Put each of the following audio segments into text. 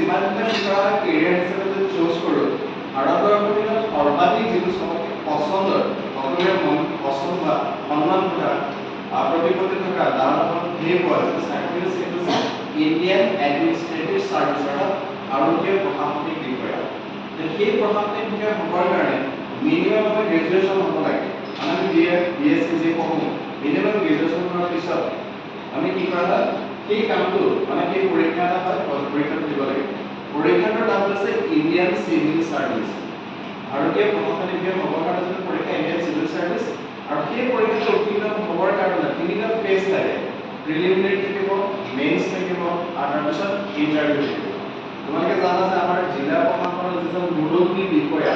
যিমানটা শিক্ষা কেৰিয়াৰ হিচাপে যদি চুজ কৰোঁ ভাৰতৰ ভিতৰত সৰ্বাধিক যিটো চবতকে পচন্দৰ সকলোৰে মন পচন্দ হোৱা সন্মান কৰা প্ৰতিপত্তি থকা দায়বদ্ধ সেই পোৱা যিটো চাকৰি আছে সেইটো ইণ্ডিয়ান এডমিনিষ্ট্ৰেটিভ চাৰ্ভিচ অৰ্থাৎ ভাৰতীয় প্ৰশাসনিক বিষয়া। সেই প্ৰশাসনিক বিষয়া হ'বৰ কাৰণে মিনিমাম আমাৰ গ্ৰেজুৱেশ্যন হ'ব লাগে। আমি বিএছচি যে পঢ়োঁ মিনিমাম গ্ৰেজুৱেশ্যন কৰাৰ পিছত আমি কি কৰা হয় সেই কামটো মানে সেই পৰীক্ষা এটা হয় পৰীক্ষাটো দিব লাগে। পৰীক্ষাটোৰ নাম হৈছে ইণ্ডিয়ান চিভিল চাৰ্ভিচ। ভাৰতীয় প্ৰশাসনিক বিষয়া হ'বৰ কাৰণে যিটো পৰীক্ষা ইণ্ডিয়ান চিভিল চাৰ্ভিচ আৰু সেই পৰীক্ষাটো উত্তীৰ্ণ হ'বৰ কাৰণে তিনিটা ফেজ থাকে। প্ৰিলিমিনাৰী থাকিব, মেইনছ থাকিব আৰু তাৰপিছত ইণ্টাৰভিউ থাকিব। তোমালোকে জানা যে আমাৰ জিলা প্ৰশাসনৰ যিজন মুৰব্বী বিষয়া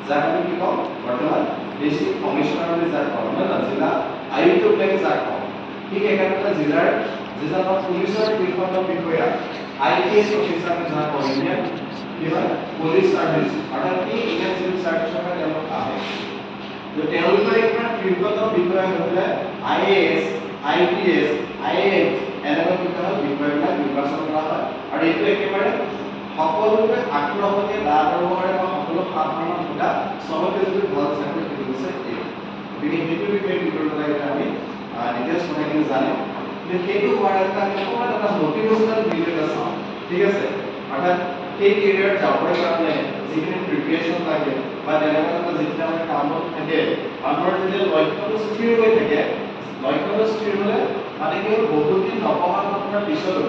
যাক আমি কি কওঁ বৰ্তমান ডিষ্ট্ৰিক্ট কমিশনাৰ বুলি যাক কওঁ নহয় জানো জিলা আয়ুক্ত বুলি যাক কওঁ ঠিক একেদৰে জিলাৰ যিজন পুলিচৰ শীৰ্ষস্থানীয় বিষয়া IPS অফিচাৰ যাক কওঁ ইণ্ডিয়ান কি হয় পুলিচ চাৰ্ভিচ অৰ্থাৎ এই ইণ্ডিয়ান চিভিল চাৰ্ভিচৰ পৰা তেওঁলোক আহে। তেওঁলোকৰ একমাত্ৰ শীৰ্ষস্থানীয় বিষয়া হ'লে IAS, IPS, IAS এনেকুৱা বিষয়বিলাক নিৰ্বাচন কৰা হয় আৰু এইটো একেবাৰে সকলোকে আগ্ৰহতে দাঁড়াবৰে বা সকলো সাধাৰণ ভোটা চবকে যদি ভাল চাকৰি দিব বিচাৰে সেইটো বিষয়ে কি কৰিব লাগে আমি ডিটেইলছ কথাখিনি জানিম। কিন্তু সেইটো হোৱাৰ আগতে আমি অকণমান এটা মটিভেশ্যনেল ভিডিঅ' এটা চাওঁ ঠিক আছে। অৰ্থাৎ সেই কেৰিয়াৰ যাবৰ কাৰণে যিখিনি প্ৰিপেৰেশ্যন লাগে বা তেনেকুৱা এটা যিখিনি আমাৰ কামত থাকে মানুহৰ যেতিয়া লক্ষ্যটো স্থিৰ হৈ থাকে লক্ষ্যটো স্থিৰ হ'লে মানে কি হ'ল বহুত দিন নপঢ়া শুনাৰ পিছতো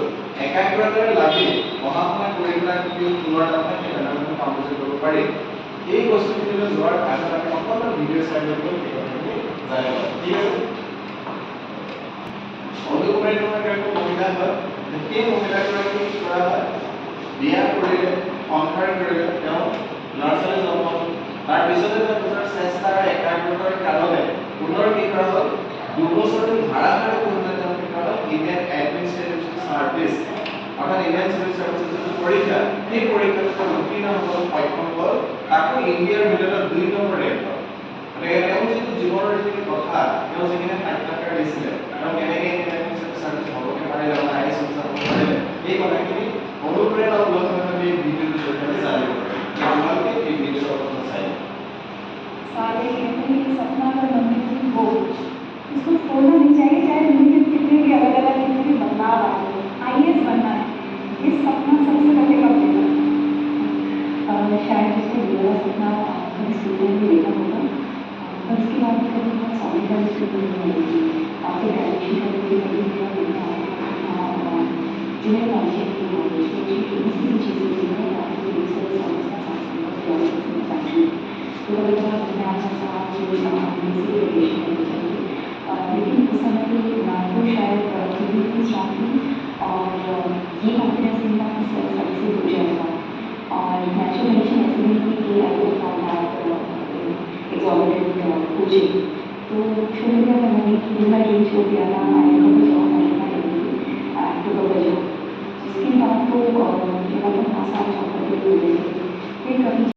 একাগ্ৰতাৰে লাগি পঢ়া শুনা কৰি পেলাই পুনৰ তাৰমানে সেই তেনেধৰণৰ কাম কৰিব পাৰি। এই বস্তুখিনিলৈ যোৱাৰ আগত আমি অকণমান ভিডিঅ' চাই লৈ গৈ সেই কথাখিনি জানিব ঠিক আছে। অনুকুমাৰী নামৰ এগৰাকী মহিলা হয়। সেই মহিলাগৰাকী কি কৰা হয় বিয়া কৰিলে সংসাৰ কৰিলে তেওঁ ল'ৰা ছোৱালী জন্ম হ'ল। তাৰপিছতে তেওঁ নিজৰ চেষ্টা আৰু একাগ্ৰতাৰ কাৰণে পুনৰ কি কৰা হ'ল 2 বছৰ ধাৰাবাহিক পঢ়িলে তেওঁ কি কৰা হ'ল ইণ্ডিয়ান এডমিনিষ্ট্ৰেটিভ চাৰ্ভিচ অৰ্থাৎ ইণ্ডিয়ান চিভিল চাৰ্ভিচেছ যিটো পৰীক্ষা সেই পৰীক্ষাত তেওঁ উত্তীৰ্ণ হ'বলৈ সক্ষম হ'ল। তাকো ইণ্ডিয়াৰ ভিতৰত 2 নম্বৰ ৰেংক হ'ল। গতিকে তেওঁ যিটো জীৱনৰ যিখিনি কথা তেওঁ যিখিনি সাক্ষাৎকাৰ দিছিলে তেওঁ কেনেকৈ ইণ্ডিয়ান চিভিল চাৰ্ভিচ হ'বকে পাৰিলে আমাৰ IAS অফিচাৰ হ'ব পাৰিলে এই কথাখিনি অনুপ্ৰেৰণামূলক আমি এই ভিডিঅ'টোৰ জৰিয়তে জানিব পাৰিম। আপোনালোকে এই ভিডিঅ'টো অকণমান চাই सारे कहते हैं कि सपना अगर मंदिर की हो इसको छोड़ना नहीं चाहिए चाहे जिंदगी में कितने भी अलग अलग कितने भी बदलाव आए IAS बनना है ये सपना सबसे पहले कब देखा शायद उसको मेरा सपना स्टूडेंट भी देखा होगा पर उसके बाद भी कभी बहुत सॉलिड स्टूडेंट नहीं काफ़ी डायरेक्शन करके कभी मेरा देखा जिन्हें कॉन्शियस की नॉलेज तो इसी चीज़ें जो है काफ़ी रिसर्च समझना काफ़ी तो कभी कभार अपने आप से साथ जो लेकिन उस समय की तो शायद थी स्ट्रॉन्ग थी और ये कॉन्फिडेंस इनका सेल्फ स्टडी हो जाएगा और नेचुरल कंडीशन ऐसी नहीं थी कि I would not have exorbitant coaching तो छोड़ दिया था मैंने मेरा ड्रीम छोड़ दिया था आई को जॉब करना रहेगी टू द जॉब उसके बाद तो मेरा तो 5 साल जॉब करते हुए फिर कभी